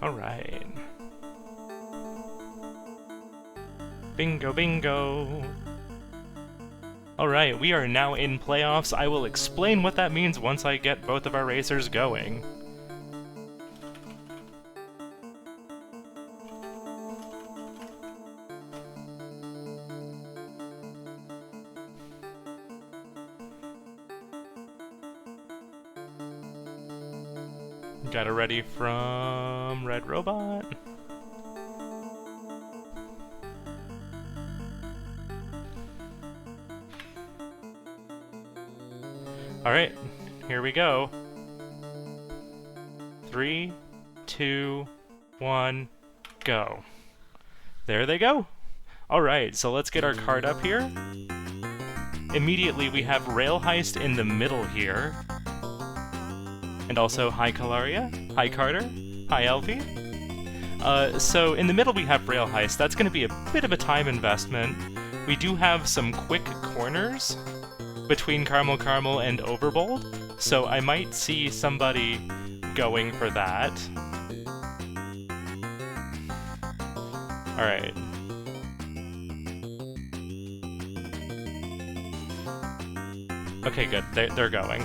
Alright. Bingo, bingo! Alright, we are now in playoffs. I will explain what that means once I get both of our racers going. Got it ready from RedRobot. Alright, here we go. 3, 2, 1, go. There they go! Alright, so let's get our card up here. Immediately we have Rail Heist in the middle here. And also Hi Calaria, Hi Carter, Hi Elfie. So in the middle we have Rail Heist. That's going to be a bit of a time investment. We do have some quick corners between Caramel Caramel and Overbold, so I might see somebody going for that. Alright. Okay, good. They're going.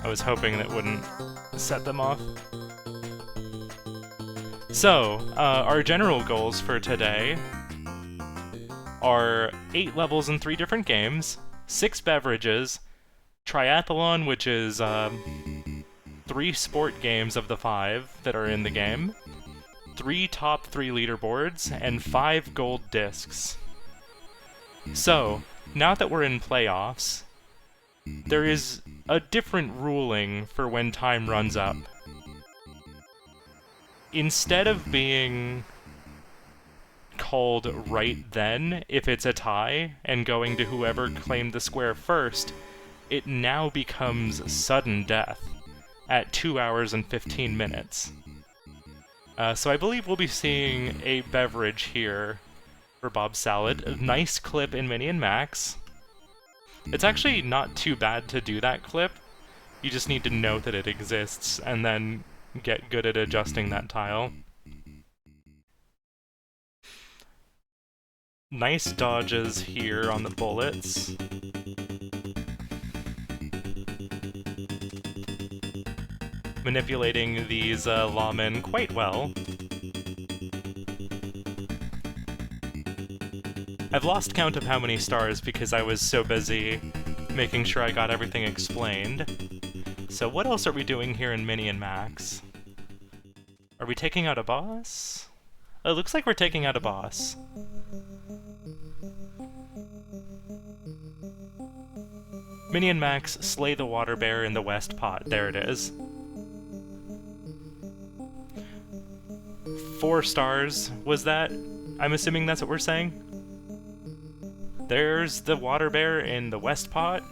I was hoping that wouldn't set them off. So, our general goals for today are 8 levels in 3 different games, 6 beverages, triathlon, which is 3 sport games of the 5 that are in the game, 3 top 3 leaderboards, and 5 gold discs. So, now that we're in playoffs, there is a different ruling for when time runs up. Instead of being called right then if it's a tie and going to whoever claimed the square first, it now becomes sudden death at 2 hours and 15 minutes. So I believe we'll be seeing a beverage here for Bob Salad. A nice clip in Mini and Max. It's actually not too bad to do that clip. You just need to know that it exists and then get good at adjusting that tile. Nice dodges here on the bullets. Manipulating these lawmen quite well. I've lost count of how many stars because I was so busy making sure I got everything explained. So what else are we doing here in Mini and Max? Are we taking out a boss? It looks like we're taking out a boss. Mini and Max slay the water bear in the west pot. There it is. 4 stars was that? I'm assuming that's what we're saying? There's the water bear in the west pot.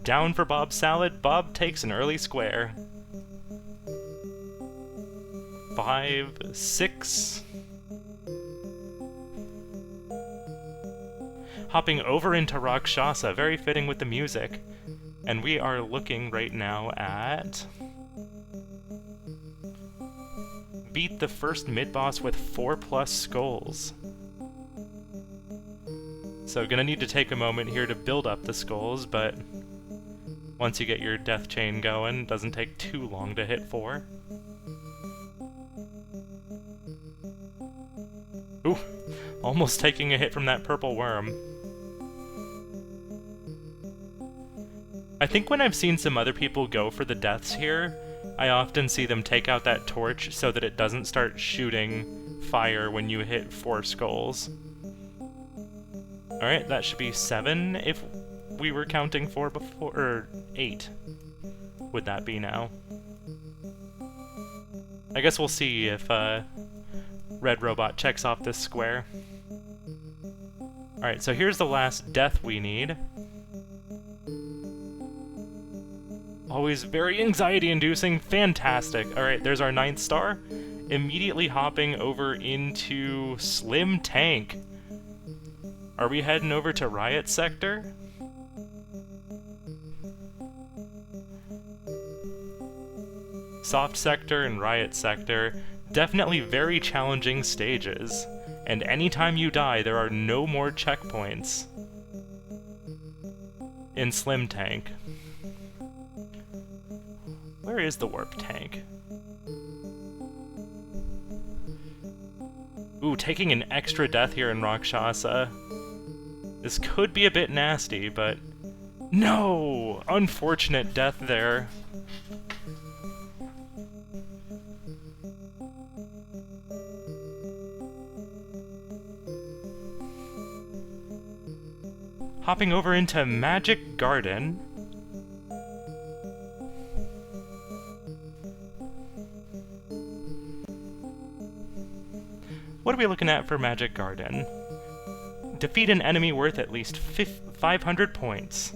Down for Bob Salad. Bob takes an early square. 5, 6. Hopping over into Rakshasa, very fitting with the music. And we are looking right now at... beat the first mid-boss with 4+ skulls. So gonna need to take a moment here to build up the skulls, but once you get your death chain going, it doesn't take too long to hit 4. Ooh, almost taking a hit from that purple worm. I think when I've seen some other people go for the deaths here, I often see them take out that torch so that it doesn't start shooting fire when you hit 4 skulls. Alright, that should be 7 if we were counting 4 before, or 8 would that be now. I guess we'll see if RedRobot checks off this square. Alright, so here's the last death we need. Always very anxiety-inducing. Fantastic. Alright, there's our 9th star. Immediately hopping over into Slim Tank. Are we heading over to Riot Sector? Soft Sector and Riot Sector, definitely very challenging stages. And anytime you die, there are no more checkpoints in Slim Tank. Where is the Warp Tank? Ooh, taking an extra death here in Rakshasa. This could be a bit nasty, but... No! Unfortunate death there. Hopping over into Magic Garden. What are we looking at for Magic Garden? Defeat an enemy worth at least 500 points.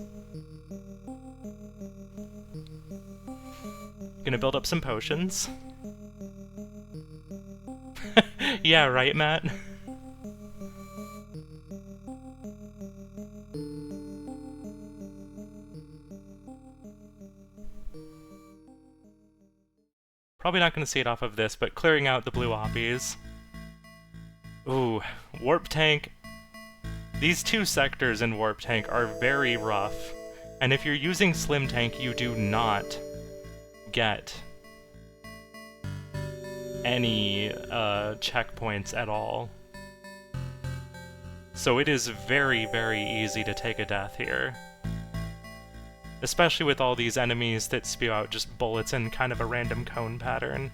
Gonna build up some potions. Yeah, right, Matt? Probably not gonna see it off of this, but clearing out the blue oppies. Ooh, Warp Tank. These two sectors in Warp Tank are very rough, and if you're using Slim Tank, you do not get any checkpoints at all. So it is very, very easy to take a death here. Especially with all these enemies that spew out just bullets in kind of a random cone pattern.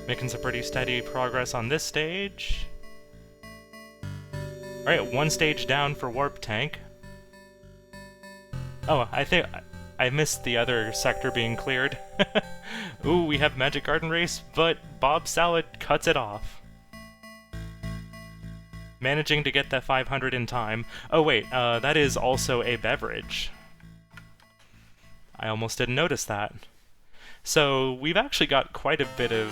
Making some pretty steady progress on this stage. Alright, one stage down for Warp Tank. Oh, I think I missed the other sector being cleared. Ooh, we have Magic Garden Race, but Bob Salad cuts it off. Managing to get that 500 in time. Oh wait, that is also a beverage. I almost didn't notice that. So we've actually got quite a bit of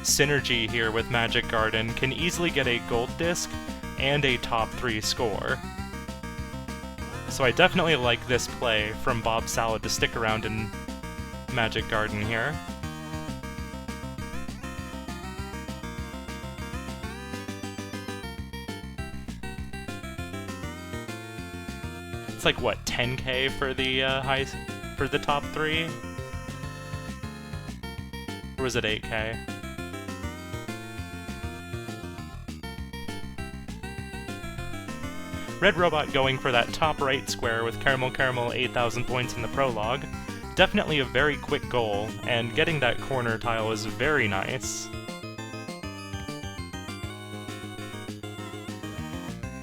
synergy here with Magic Garden. Can easily get a gold disc and a top 3 score. So I definitely like this play from Bob Salad to stick around in Magic Garden here. It's like, what, 10k for the for the top 3? Or was it 8k? RedRobot going for that top right square with Caramel Caramel 8,000 points in the prologue. Definitely a very quick goal, and getting that corner tile is very nice.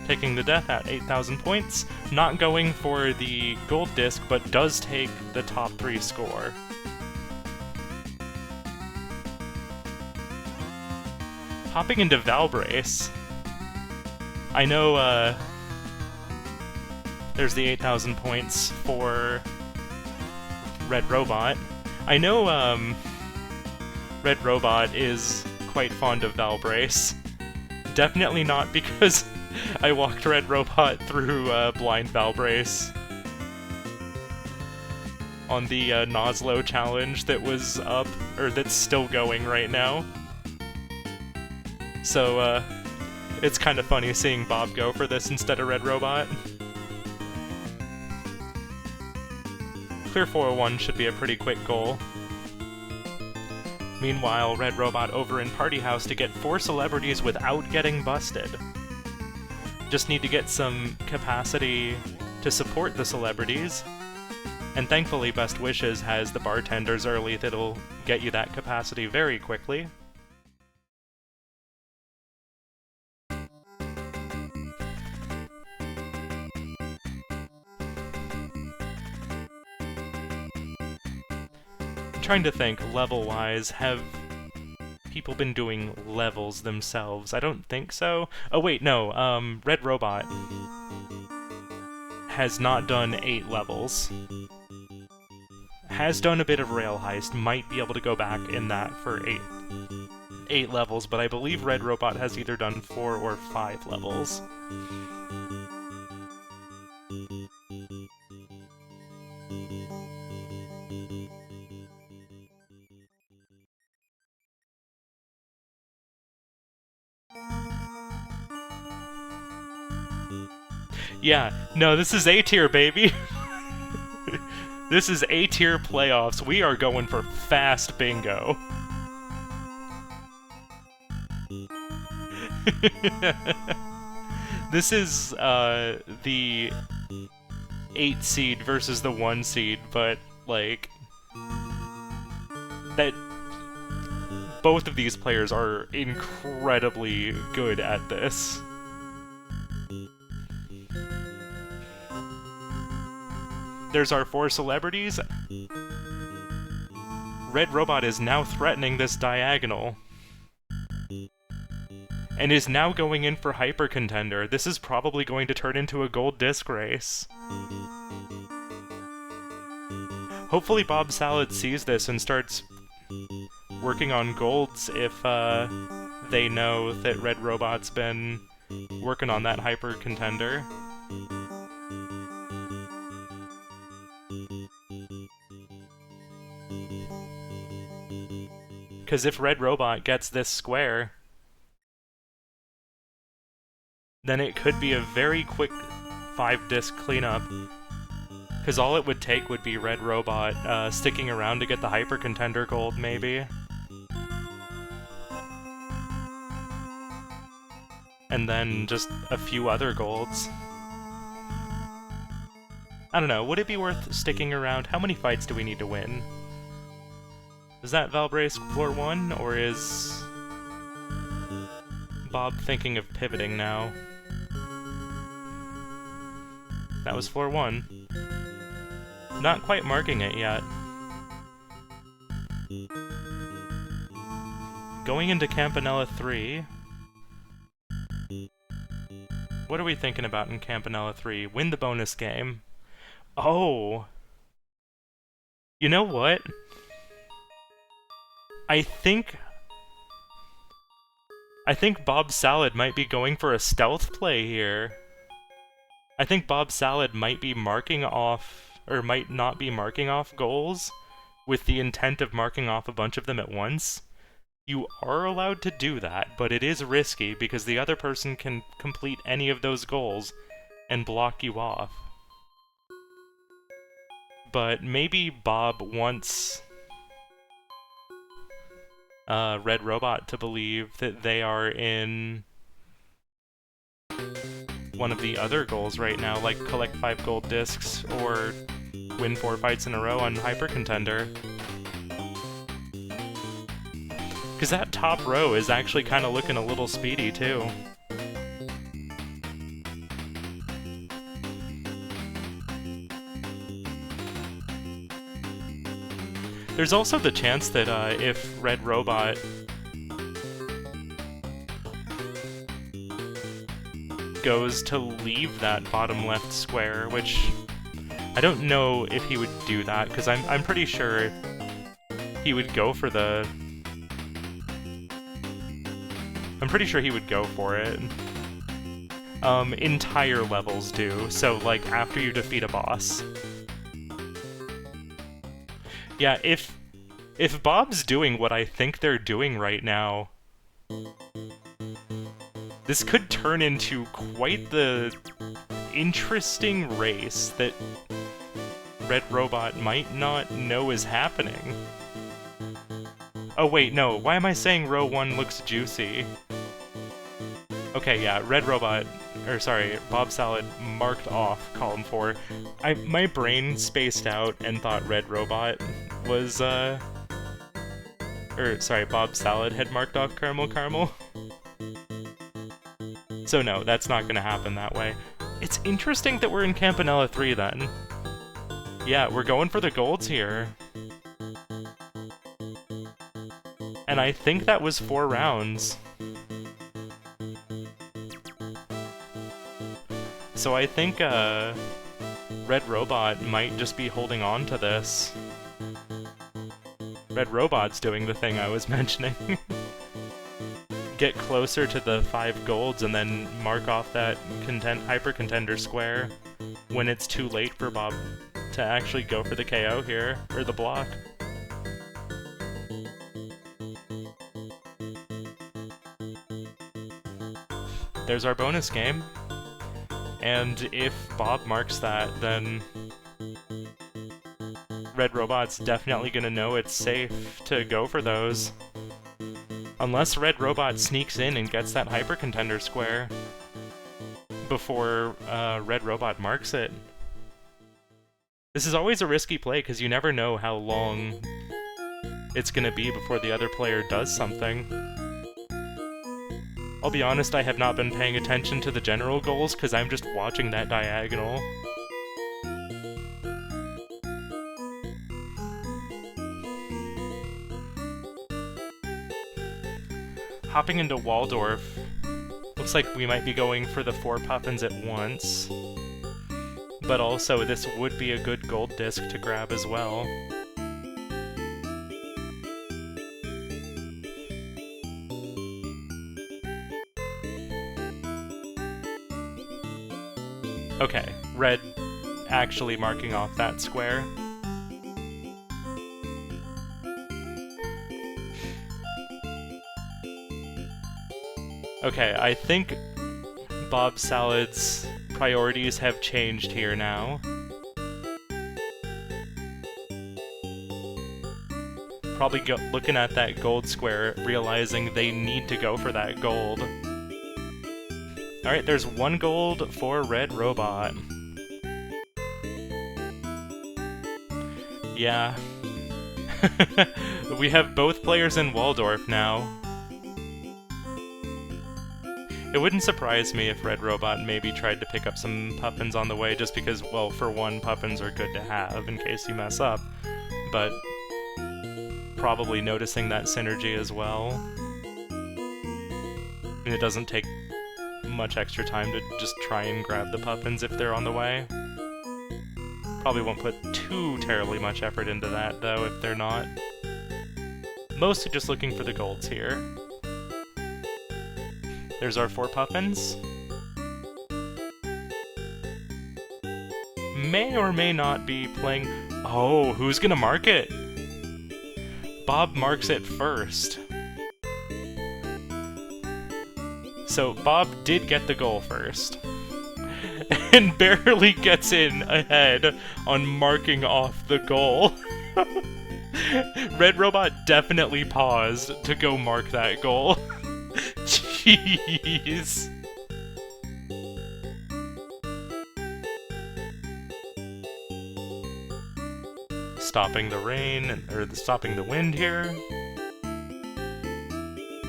Taking the death at 8,000 points, not going for the gold disc, but does take the top 3 score. Hopping into Valbrace. I know, there's the 8,000 points for RedRobot. I know, RedRobot is quite fond of Valbrace. Definitely not because I walked RedRobot through blind Valbrace on the Noslo challenge that was up, or that's still going right now. So, it's kind of funny seeing Bob go for this instead of RedRobot. Clear 401 should be a pretty quick goal. Meanwhile, RedRobot over in Party House to get 4 celebrities without getting busted. Just need to get some capacity to support the celebrities, and thankfully Best Wishes has the bartenders early that'll get you that capacity very quickly. Trying to think, level-wise, have people been doing levels themselves? I don't think so. Oh wait, no, RedRobot has not done 8 levels. Has done a bit of Rail Heist, might be able to go back in that for 8. 8 levels, but I believe RedRobot has either done 4 or 5 levels. Yeah, no, this is A-tier, baby! This is A-tier playoffs. We are going for fast bingo. This is the 8 seed versus the 1 seed, but like that both of these players are incredibly good at this. There's our 4 celebrities. RedRobot is now threatening this diagonal. And is now going in for Hyper Contender. This is probably going to turn into a gold disc race. Hopefully Bob Salad sees this and starts working on golds if they know that RedRobot's been working on that Hyper Contender. Because if RedRobot gets this square, then it could be a very quick 5-disc cleanup. Because all it would take would be RedRobot sticking around to get the Hyper Contender gold, maybe. And then just a few other golds. I don't know, would it be worth sticking around? How many fights do we need to win? Is that Valbrace floor 1, or is Bob thinking of pivoting now? That was floor 1. Not quite marking it yet. Going into Campanella 3. What are we thinking about in Campanella 3? Win the bonus game. Oh! You know what? I think Bob Salad might be going for a stealth play here. I think Bob Salad might be marking off, or might not be marking off goals with the intent of marking off a bunch of them at once. You are allowed to do that, but it is risky because the other person can complete any of those goals and block you off. But maybe Bob wants RedRobot to believe that they are in one of the other goals right now, like collect 5 gold discs or win 4 fights in a row on Hyper Contender. Because that top row is actually kind of looking a little speedy, too. There's also the chance that if RedRobot goes to leave that bottom left square, which I don't know if he would do that, because I'm pretty sure he would go for the... I'm pretty sure he would go for it. Entire levels do, so like after you defeat a boss. Yeah, if Bob's doing what I think they're doing right now, this could turn into quite the interesting race that RedRobot might not know is happening. Oh wait, no, why am I saying row 1 looks juicy? Okay, yeah, Bob Salad marked off column 4. My brain spaced out and thought RedRobot was, Bob Salad had marked off Caramel. So no, that's not gonna happen that way. It's interesting that we're in Campanella 3 then. Yeah, we're going for the golds here. And I think that was 4 rounds. So I think, RedRobot might just be holding on to this. RedRobot's doing the thing I was mentioning. get closer to the 5 golds and then mark off that hyper contender square when it's too late for Bob to actually go for the KO here, or the block. There's our bonus game, and if Bob marks that, then RedRobot's definitely gonna know it's safe to go for those. Unless RedRobot sneaks in and gets that hyper contender square before RedRobot marks it. This is always a risky play because you never know how long it's gonna be before the other player does something. I'll be honest, I have not been paying attention to the general goals because I'm just watching that diagonal. Hopping into Waldorf, looks like we might be going for the 4 puffins at once. But also, this would be a good gold disc to grab as well. Okay, Red actually marking off that square. Okay, I think Bob Salad's priorities have changed here now. Probably looking at that gold square, realizing they need to go for that gold. Alright, there's 1 gold for RedRobot. Yeah. We have both players in Waldorf now. It wouldn't surprise me if RedRobot maybe tried to pick up some puffins on the way, just because, well, for one, puffins are good to have in case you mess up, but probably noticing that synergy as well. And it doesn't take much extra time to just try and grab the puffins if they're on the way. Probably won't put too terribly much effort into that, though, if they're not. Mostly just looking for the golds here. There's our 4 puffins. May or may not be playing... Oh, who's gonna mark it? Bob marks it first. So Bob did get the goal first. And barely gets in ahead on marking off the goal. RedRobot definitely paused to go mark that goal. Jeez. Stopping the rain, or stopping the wind here.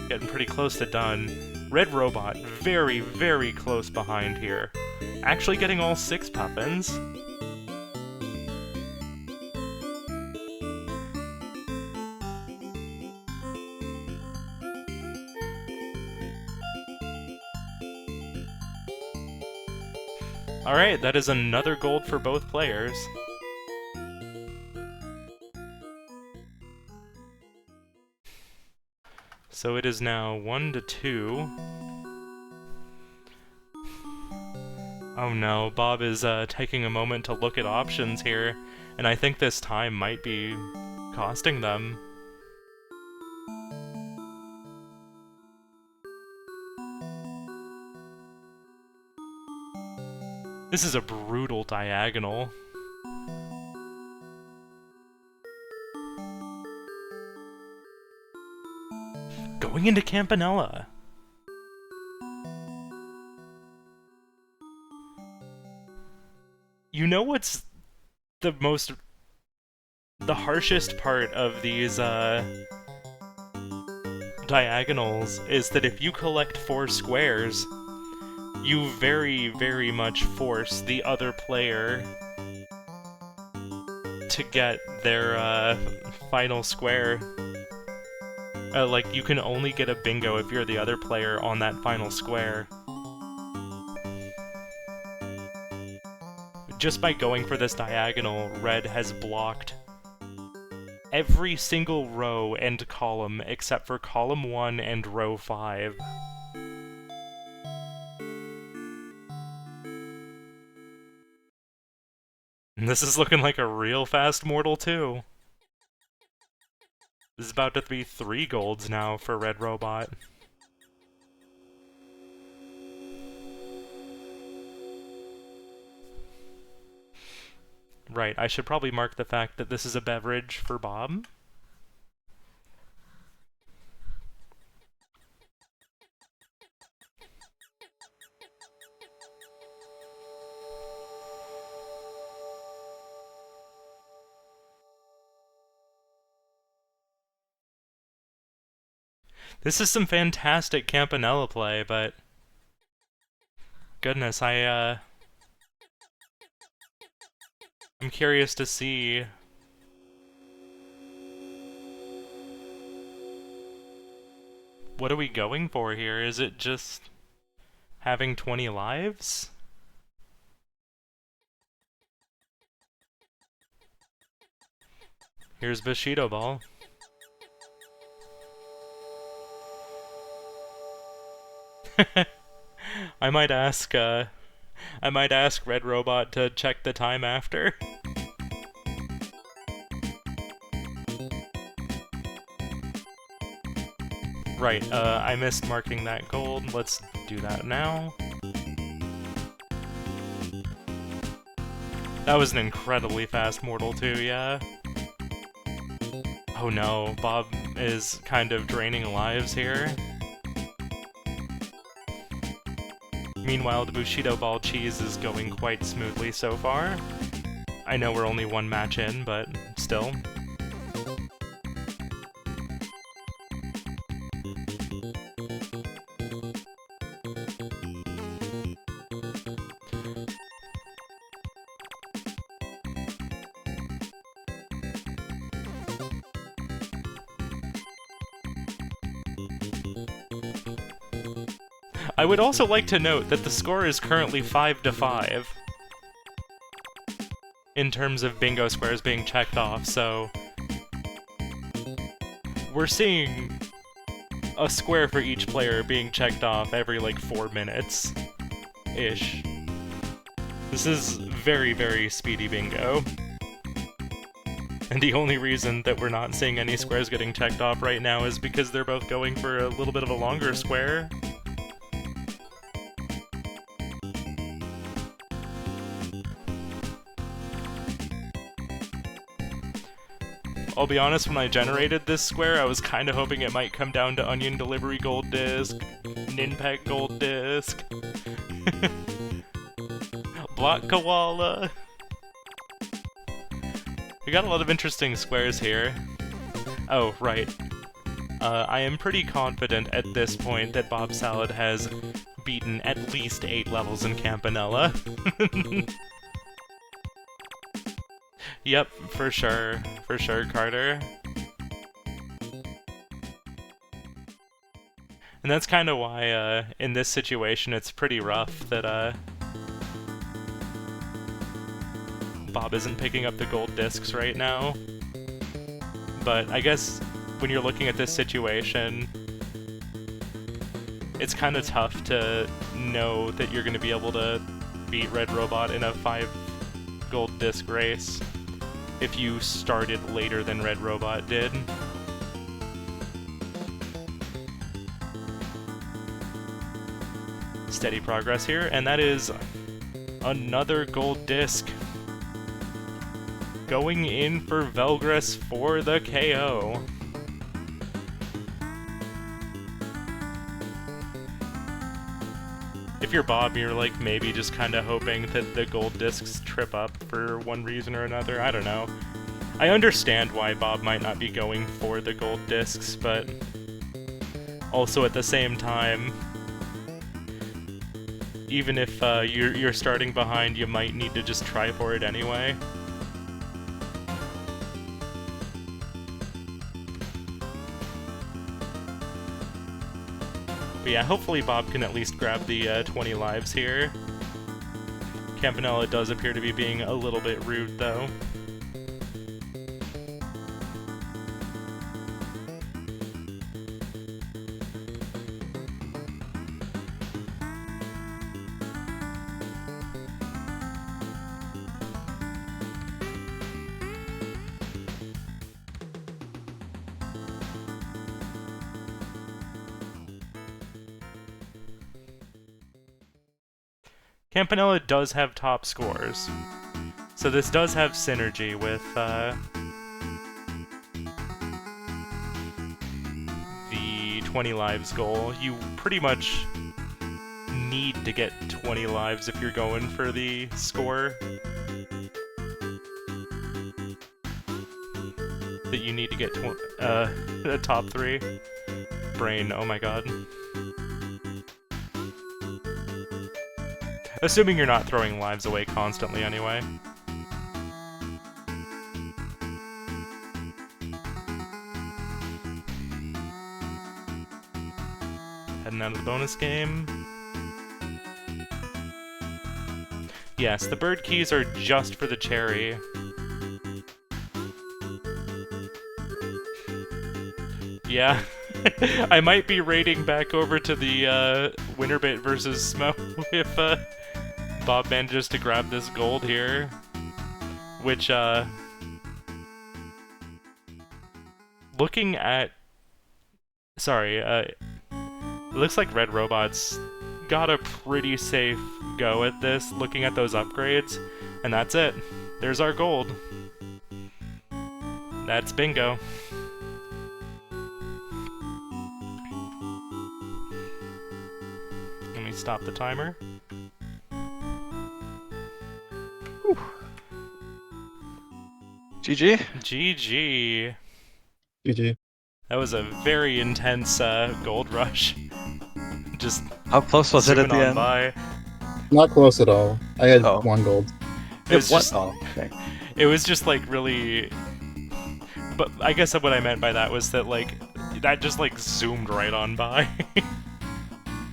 Getting pretty close to done. RedRobot very, very close behind here. Actually getting all 6 puffins. Alright, that is another gold for both players. So it is now 1-2. Oh no, Bob is taking a moment to look at options here, and I think this time might be costing them. This is a brutal diagonal. Going into Campanella. You know what's the harshest part of these diagonals is that if you collect 4 squares, you very, very much force the other player to get their final square. Like, you can only get a bingo if you're the other player on that final square. Just by going for this diagonal, Red has blocked every single row and column except for column 1 and row 5. And this is looking like a real fast mortal, too. This is about to be 3 golds now for RedRobot. Right, I should probably mark the fact that this is a beverage for Bob. This is some fantastic Campanella play, but... goodness, I'm curious to see... what are we going for here? Is it just... having 20 lives? Here's Bushido Ball. I might ask RedRobot to check the time after. Right, I missed marking that gold. Let's do that now. That was an incredibly fast mortal too, yeah. Oh no, Bob is kind of draining lives here. Meanwhile, the Bushido Ball cheese is going quite smoothly so far. I know we're only 1 match in, but still. I would also like to note that the score is currently 5-5 in terms of bingo squares being checked off, so we're seeing a square for each player being checked off every like 4 minutes-ish. This is very, very speedy bingo. And the only reason that we're not seeing any squares getting checked off right now is because they're both going for a little bit of a longer square. I'll be honest, when I generated this square, I was kind of hoping it might come down to Onion Delivery Gold Disc, Ninpeck Gold Disc, Block Koala. We got a lot of interesting squares here. Oh, right. I am pretty confident at this point that Bob Salad has beaten at least 8 levels in Campanella. Yep, for sure, Carter. And that's kind of why, in this situation, it's pretty rough that, Bob isn't picking up the gold discs right now. But I guess when you're looking at this situation, it's kind of tough to know that you're going to be able to beat RedRobot in a 5 gold disc race if you started later than RedRobot did. Steady progress here, and that is another gold disc. Going in for Velgris for the KO. If you're Bob, you're like maybe just kind of hoping that the gold discs trip up for one reason or another. I don't know. I understand why Bob might not be going for the gold discs, but also at the same time, even if you're starting behind, you might need to just try for it anyway. But yeah, hopefully Bob can at least grab the 20 lives here. Campanella does appear to be being a little bit rude, though. Campanella does have top scores. So this does have synergy with the 20 lives goal. You pretty much need to get 20 lives if you're going for the score that you need to get a top 3. Brain, oh my god. Assuming you're not throwing lives away constantly anyway. Heading out of the bonus game. Yes, the bird keys are just for the cherry. Yeah. I might be raiding back over to the Winterbit versus Smo if Bob manages to grab this gold here. Which, looking at... Sorry, it looks like RedRobot's got a pretty safe go at this, looking at those upgrades. And that's it. There's our gold. That's bingo. Let me stop the timer. Whew. GG. GG. GG. That was a very intense gold rush. Just how close was it at the end? By. Not close at all. I had 1 gold. It was just, okay. It was just like really. But I guess what I meant by that was that like that just like zoomed right on by.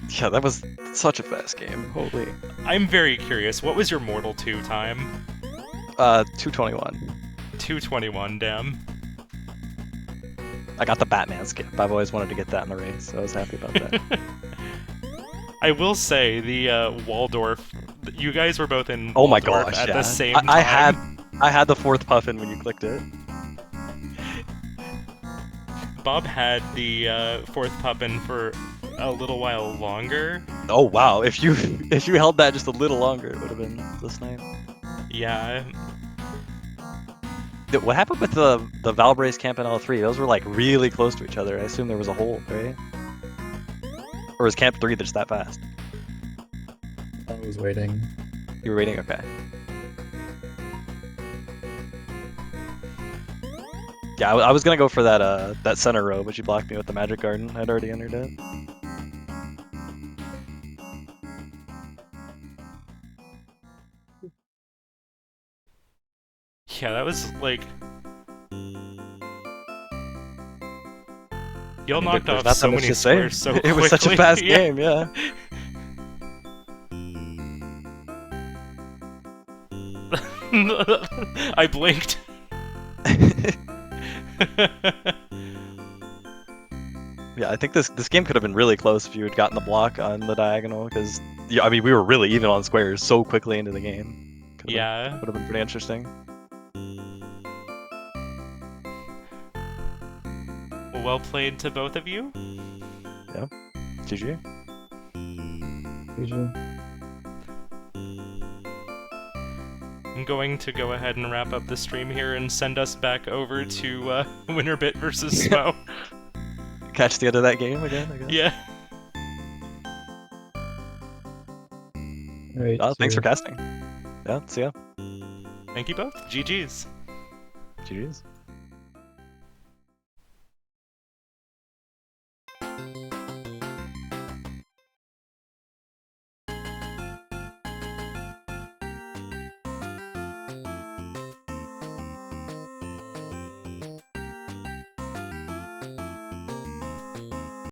Yeah, that was such a fast game. Holy. I'm very curious. What was your Mortal 2 time? 221. 221. Damn. I got the Batman skip. I've always wanted to get that in the race, so I was happy about that. I will say the Waldorf. You guys were both in. Oh my Waldorf gosh! at Yeah. the same time. I had the 4th puffin when you clicked it. Bob had the 4th puffin for a little while longer. Oh wow! If you held that just a little longer, it would have been this night. Yeah. What happened with the Valbrace Campanella 3? Those were like really close to each other. I assume there was a hole, right? Or was Camp 3 just that fast? I was waiting. You were waiting? Okay. Yeah, I was gonna go for that center row, but you blocked me with the Magic Garden. I'd already entered it. Yeah, that was like... Y'all knocked off so many squares so quickly. It was such a fast game, yeah. I blinked. Yeah, I think this game could have been really close if you had gotten the block on the diagonal, because I mean we were really even on squares so quickly into the game. Would have been pretty interesting. Well played to both of you. Yeah. GG. GG. I'm going to go ahead and wrap up the stream here and send us back over to Winterbit versus Smo. Catch the end of that game again, I guess. Yeah. All right, Thanks for casting. Yeah, see ya. Thank you both. GG's. GG's.